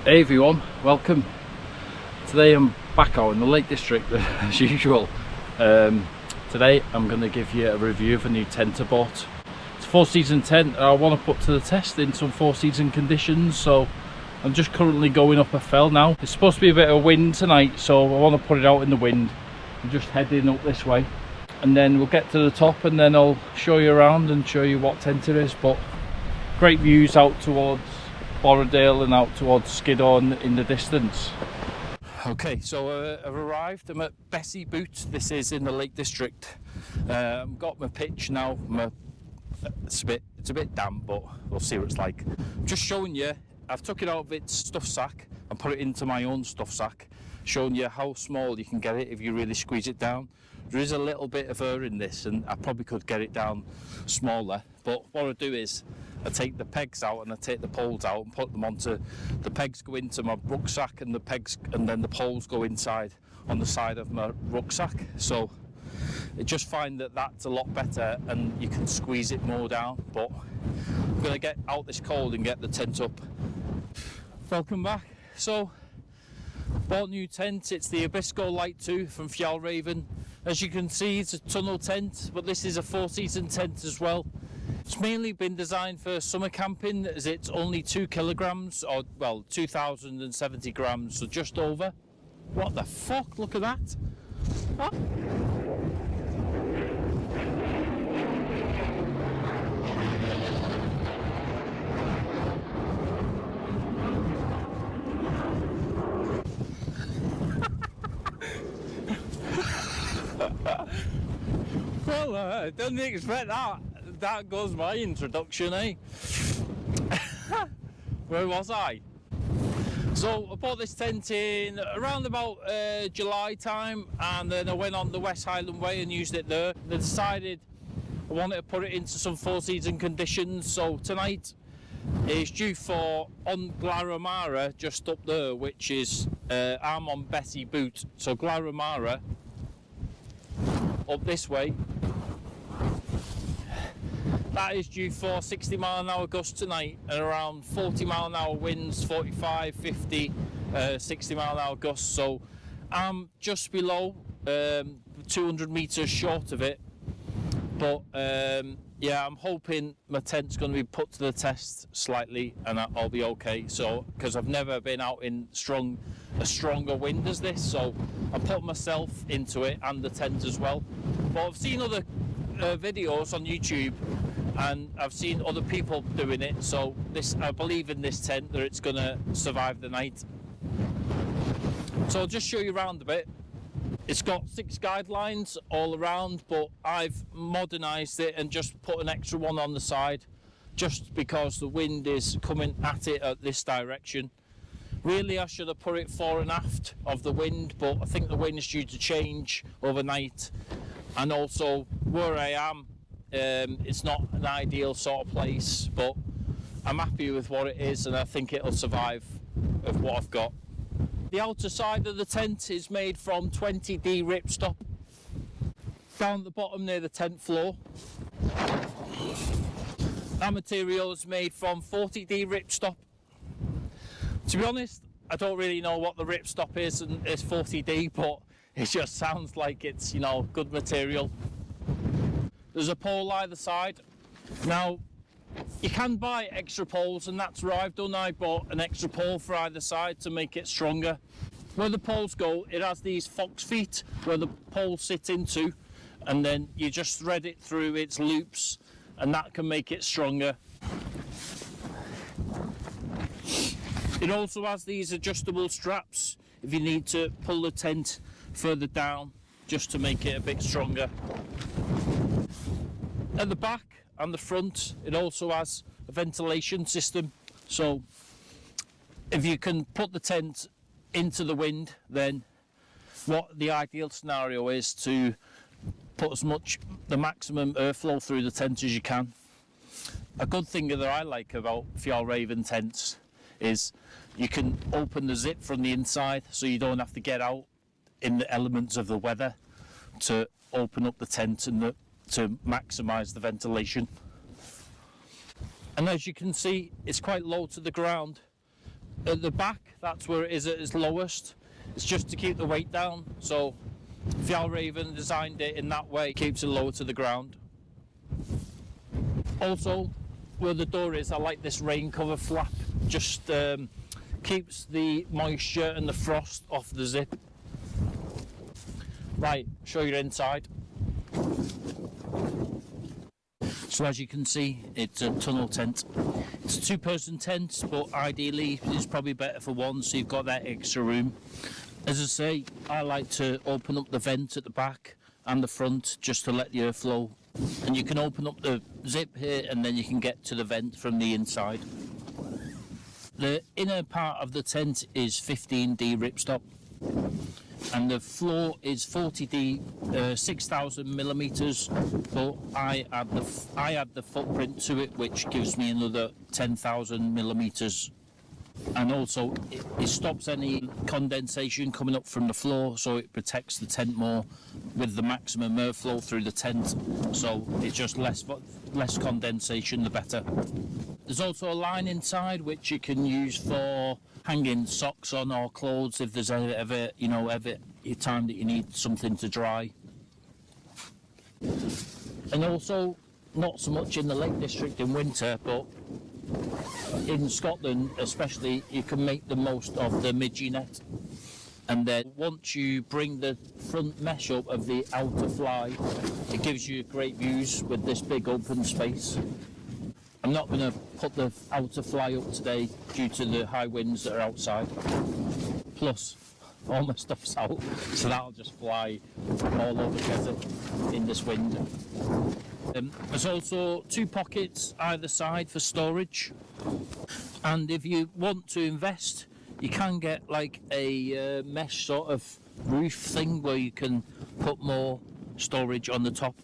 Hey everyone, welcome. Today I'm back out in the Lake District as usual. Today I'm going to give you a review of a new tent I bought. It's a 4-season tent I want to put to the test in some 4-season conditions, so I'm just currently going up a fell now. It's supposed to be a bit of wind tonight, so I want to put it out in the wind. I'm just heading up this way and then we'll get to the top and then I'll show you around and show you what tent it is. But great views out towards Borrowdale and out towards Skiddaw in the distance. Okay, so I've arrived. I'm at Bessie Boot. This is in the Lake District. I've got my pitch now. It's a bit damp, but we'll see what it's like. I'm just showing you. I've took it out of its stuff sack and put it into my own stuff sack, showing you how small you can get it if you really squeeze it down. There is a little bit of air in this, and I probably could get it down smaller. But what I do is I take the pegs out and I take the poles out and put them onto the pegs. Go into my rucksack, and the pegs and then the poles go inside on the side of my rucksack. So I just find that that's a lot better and you can squeeze it more down. But I'm going to get out this cold and get the tent up. Welcome back. So bought a new tent. It's the Abisko Lite 2 from Fjallraven. As you can see, it's a tunnel tent, but this is a 4-season tent as well. It's mainly been designed for summer camping, as it's only 2 kilograms, or well, 2,070 grams, so just over. What the fuck? Look at that. What? Well, I didn't expect that. That goes my introduction, eh? Where was I? So I bought this tent in around about July time, and then I went on the West Highland Way and used it there. I decided I wanted to put it into some 4-season conditions, so tonight is due for on Glaramara, just up there, which is I'm on Bessie Boot. So Glaramara up this way, that is due for 60-mile-an-hour gusts tonight and around 40-mile-an-hour winds, 45, 50, 60-mile-an-hour gusts. So I'm just below 200 meters short of it. But yeah, I'm hoping my tent's going to be put to the test slightly and I'll be okay. So because I've never been out in a stronger wind as this, so I put myself into it and the tent as well. But I've seen other videos on YouTube, and I've seen other people doing it, so I believe in this tent that it's going to survive the night. So I'll just show you around a bit. It's got 6 guidelines all around, but I've modernised it and just put an extra one on the side, just because the wind is coming at it at this direction. Really, I should have put it fore and aft of the wind, but I think the wind is due to change overnight, and also where I am, it's not an ideal sort of place, but I'm happy with what it is and I think it'll survive with what I've got. The outer side of the tent is made from 20D ripstop. Down at the bottom near the tent floor, that material is made from 40D ripstop. To be honest, I don't really know what the ripstop is and it's 40D, but it just sounds like it's, you know, good material. There's a pole either side. Now, you can buy extra poles, and that's what I've done. I bought an extra pole for either side to make it stronger. Where the poles go, it has these fox feet where the poles sit into, and then you just thread it through its loops, and that can make it stronger. It also has these adjustable straps if you need to pull the tent further down, just to make it a bit stronger. At the back and the front, it also has a ventilation system, so if you can put the tent into the wind, then what the ideal scenario is to put the maximum airflow through the tent as you can. A good thing that I like about Fjallraven tents is you can open the zip from the inside, so you don't have to get out in the elements of the weather to open up the tent and to maximise the ventilation. And as you can see, it's quite low to the ground. at the back, that's where it is at its lowest. It's just to keep the weight down, so Fjallraven designed it in that way, keeps it lower to the ground. Also, where the door is, I like this rain cover flap, just keeps the moisture and the frost off the zip. Right, show you inside. So as you can see, it's a tunnel tent. It's a two-person tent, but ideally it's probably better for one, so you've got that extra room. As I say, I like to open up the vent at the back and the front just to let the air flow. And you can open up the zip here and then you can get to the vent from the inside. The inner part of the tent is 15D ripstop, and the floor is 40D, 6,000 millimeters. But I add the footprint to it, which gives me another 10,000 millimeters. And also it stops any condensation coming up from the floor, so it protects the tent more with the maximum airflow through the tent. So it's just less condensation, the better. There's also a line inside which you can use for hanging socks on or clothes if there's ever a time that you need something to dry. And also, not so much in the Lake District in winter, but in Scotland especially, you can make the most of the midgie net. And then once you bring the front mesh up of the outer fly, it gives you great views with this big open space. I'm not going to put the outer fly up today due to the high winds that are outside. Plus, all my stuff's out, so that'll just fly all over the desert in this wind. There's also two pockets either side for storage, and if you want to invest, you can get like a mesh sort of roof thing where you can put more storage on the top.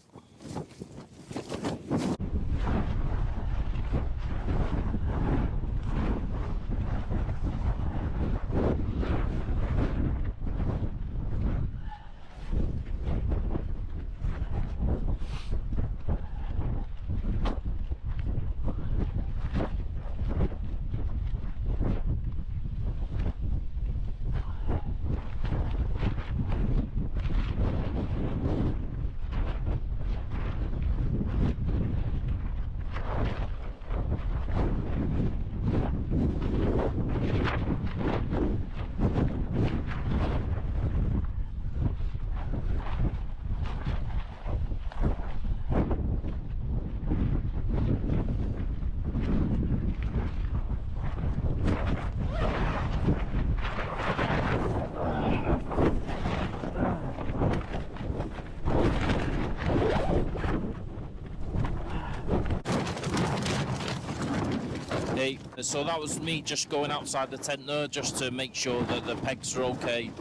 So that was me just going outside the tent there just to make sure that the pegs are okay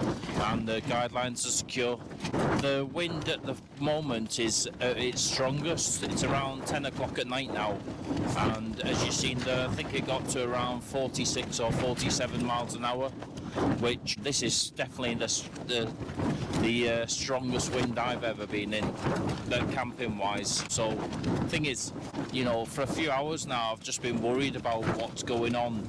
and the guidelines are secure. The wind at the moment is its strongest. It's around 10 o'clock at night now, and as you've seen there, I think it got to around 46 or 47 miles an hour, which this is definitely the strongest wind I've ever been in, camping wise. So the thing is, you know, for a few hours now I've just been worried about what's going on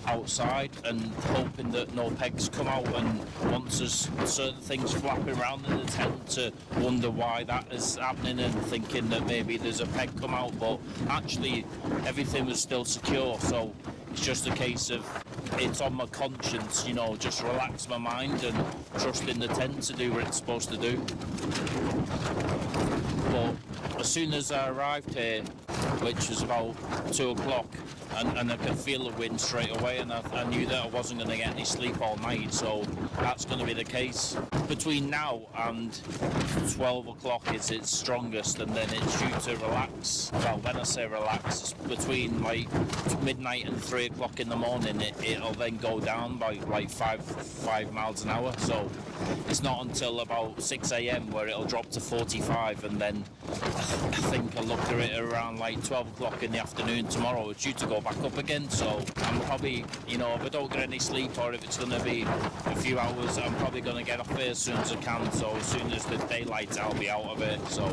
outside and hoping that no pegs come out, and once there's certain things flapping around in the tent, to wonder why that is happening and thinking that maybe there's a peg come out, but actually everything was still secure. So it's just a case of, it's on my conscience, you know, just relax my mind and trust in the tent to do what it's supposed to do. But as soon as I arrived here, which was about 2 o'clock, and I could feel the wind straight away, and I knew that I wasn't going to get any sleep all night, so that's going to be the case. Between now and 12 o'clock is its strongest, and then it's due to relax. Well, when I say relax, it's between like midnight and 3 o'clock in the morning. It'll then go down by like 5 miles an hour, so it's not until about 6 a.m. where it'll drop to 45, and then I think I looked at it around like 12 o'clock in the afternoon tomorrow. It's due to go back back up again. So I'm probably, you know, if I don't get any sleep or if it's going to be a few hours, I'm probably going to get off here as soon as I can. So as soon as the daylight, I'll be out of it. So,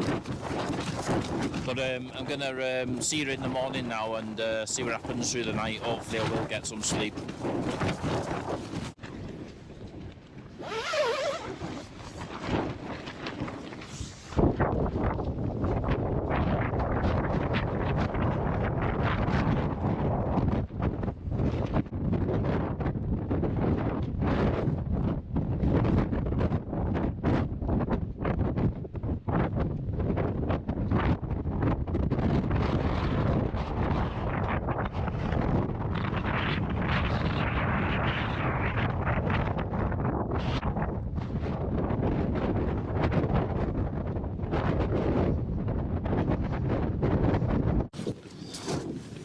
but I'm going to see you in the morning now and see what happens through the night. Hopefully I will get some sleep.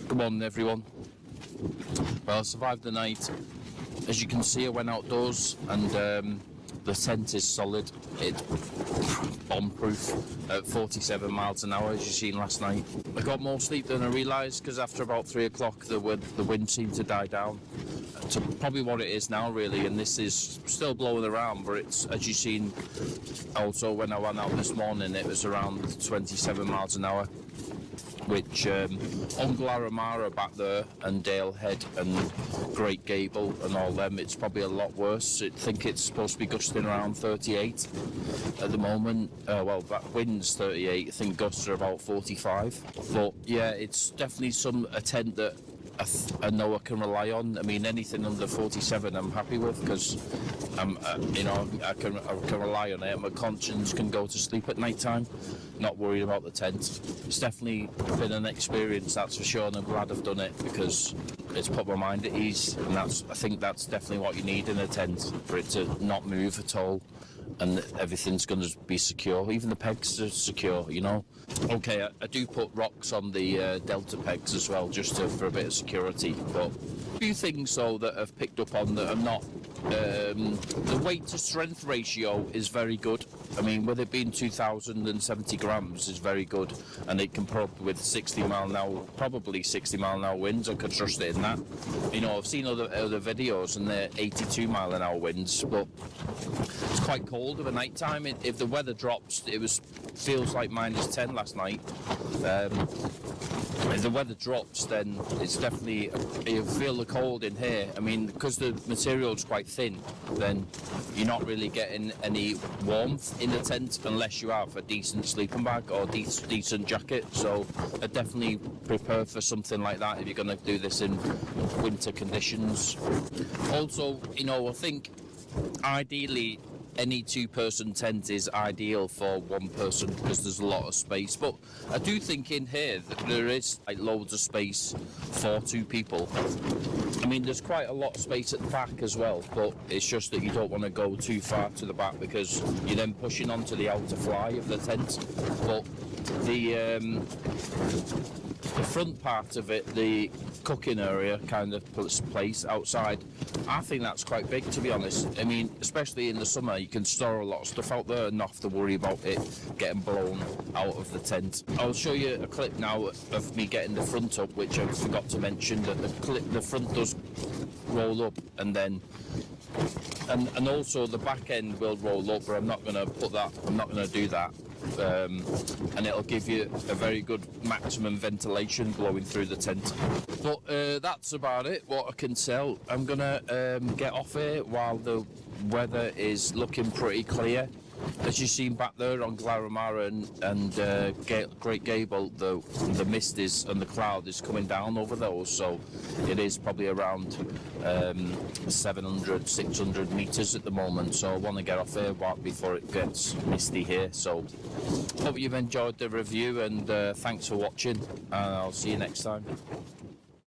Good morning everyone. Well, I survived the night. As you can see, I went outdoors and the tent is solid. It's bomb-proof at 47 miles an hour, as you seen last night. I got more sleep than I realised because after about 3 o'clock the wind seemed to die down to probably what it is now really, and this is still blowing around, but it's, as you've seen also when I went out this morning, it was around 27 miles an hour. Which on Glaramara back there and Dale Head and Great Gable and all them, it's probably a lot worse. I think it's supposed to be gusting around 38 at the moment. Well, that wind's 38. I think gusts are about 45. But yeah, it's definitely a tent that I know I can rely on. I mean, anything under 47 I'm happy with because you know, I can rely on it. My conscience can go to sleep at night time, not worried about the tent. It's definitely been an experience, that's for sure, and I'm glad I've done it because it's put my mind at ease, and I think that's definitely what you need in a tent, for it to not move at all and everything's going to be secure. Even the pegs are secure, you know. Okay, I do put rocks on the delta pegs as well, just for a bit of security, but a few things though that I've picked up on that I'm not. The weight to strength ratio is very good. I mean, with it being 2,070 grams is very good, and it can put up with 60 mile an hour, probably 60 mile an hour winds. I could trust it in that. You know, I've seen other videos and they're 82 mile an hour winds, but it's quite cold of a night time. If the weather drops, feels like -10 last night. If the weather drops, then it's definitely, you feel the cold in here. I mean, because the material's quite thin, then you're not really getting any warmth in the tent unless you have a decent sleeping bag or decent jacket. So I definitely prepare for something like that if you're going to do this in winter conditions. Also, you know, I think ideally any two-person tent is ideal for one person because there's a lot of space, but I do think in here that there is like loads of space for two people. I mean, there's quite a lot of space at the back as well, but it's just that you don't want to go too far to the back because you're then pushing onto the outer fly of the tent. But the front part of it, the cooking area kind of place outside, I think that's quite big, to be honest. I mean, especially in the summer, you can store a lot of stuff out there and not have to worry about it getting blown out of the tent. I'll show you a clip now of me getting the front up, which I forgot to mention, that the front does roll up, and then and also the back end will roll up, but I'm not going to do that. And it'll give you a very good maximum ventilation blowing through the tent. But that's about it, what I can tell. I'm gonna get off here while the weather is looking pretty clear. As you've seen back there on Glaramara and Great Gable, the mist is and the cloud is coming down over those, so it is probably around 700, 600 meters at the moment. So I want to get off here before it gets misty here. So hope you've enjoyed the review, and thanks for watching, and I'll see you next time.